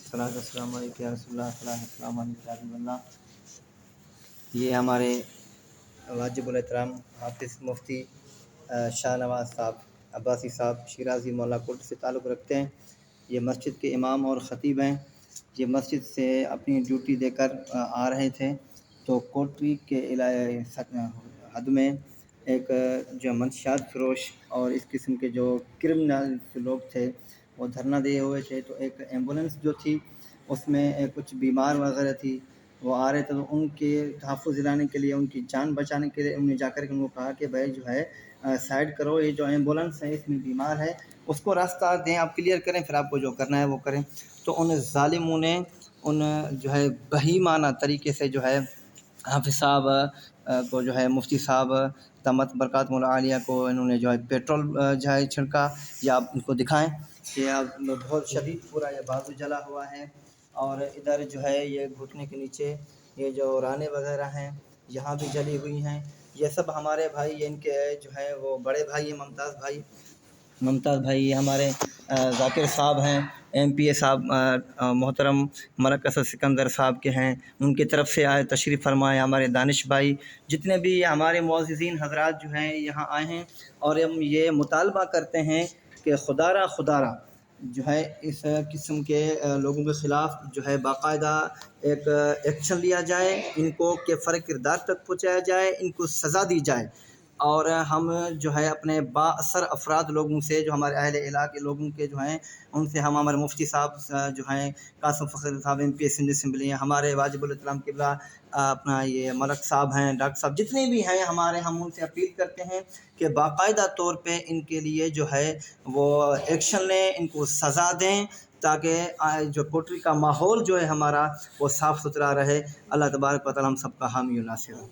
صلاۃ والسلام علیکم یا رسول اللہ السلام علیکم حبیب اللہ۔ یہ ہمارے واجب الاحترام حافظ مفتی شاہ نواز صاحب عباسی صاحب شیرازی مولا کوٹ سے تعلق رکھتے ہیں۔ یہ مسجد کے امام اور خطیب ہیں۔ یہ مسجد سے اپنی ڈیوٹی دے کر آ رہے تھے تو کوٹری کے حد میں ایک جو منشیات فروش اور اس قسم کے جو کرمنل لوگ تھے وہ دھرنا دیے ہوئے تھے، تو ایک ایمبولنس جو تھی اس میں کچھ بیمار وغیرہ تھی، وہ آ رہے تھے، تو ان کے تحفظ دلانے کے لیے، ان کی جان بچانے کے لیے انہوں نے جا کر کے ان کو کہا کہ بھائی جو ہے سائڈ کرو، یہ جو ایمبولنس ہے اس میں بیمار ہے، اس کو راستہ دیں، آپ کلیئر کریں، پھر آپ کو جو کرنا ہے وہ کریں۔ تو ان ظالموں نے ان جو ہے بہیمانہ طریقے سے جو ہے حافظ صاحب کو جو ہے مفتی صاحب دامت برکاتہ العالیہ کو انہوں نے جو ہے پیٹرول جو ہے چھڑکا، یا آپ ان کو دکھائیں کہ بہت شدید پورا یہ بازو جلا ہوا ہے، اور ادھر جو ہے یہ گھٹنے کے نیچے یہ جو رانے وغیرہ ہیں یہاں بھی جلی ہوئی ہیں۔ یہ سب ہمارے بھائی، ان کے جو ہے وہ بڑے بھائی ہیں ممتاز بھائی ہمارے ذاکر صاحب ہیں، ایم پی اے صاحب محترم ملک اسد سکندر صاحب کے ہیں، ان کی طرف سے آئے تشریف فرمائے ہمارے دانش بھائی، جتنے بھی ہمارے معززین حضرات جو ہیں یہاں آئے ہیں، اور ہم یہ مطالبہ کرتے ہیں کہ خدا را جو ہے اس قسم کے لوگوں کے خلاف جو ہے باقاعدہ ایک ایکشن لیا جائے، ان کو کہ فرق کردار تک پہنچایا جائے، ان کو سزا دی جائے، اور ہم جو ہے اپنے با اثر افراد لوگوں سے، جو ہمارے اہل علاقے لوگوں کے جو ہیں ان سے، ہمارے مفتی صاحب جو ہیں قاسم فخر صاحب ایم پی اے سندھ اسمبلی ہیں، ہمارے واجب الاحترام قبلہ اپنا یہ ملک صاحب ہیں، ڈاکٹر صاحب، جتنے بھی ہیں ہمارے، ہم ان سے اپیل کرتے ہیں کہ باقاعدہ طور پہ ان کے لیے جو ہے وہ ایکشن لیں، ان کو سزا دیں، تاکہ جو کوٹری کا ماحول جو ہے ہمارا وہ صاف ستھرا رہے۔ اللہ تبارک و تعالی ہم سب کا حامی و ناصر ہو۔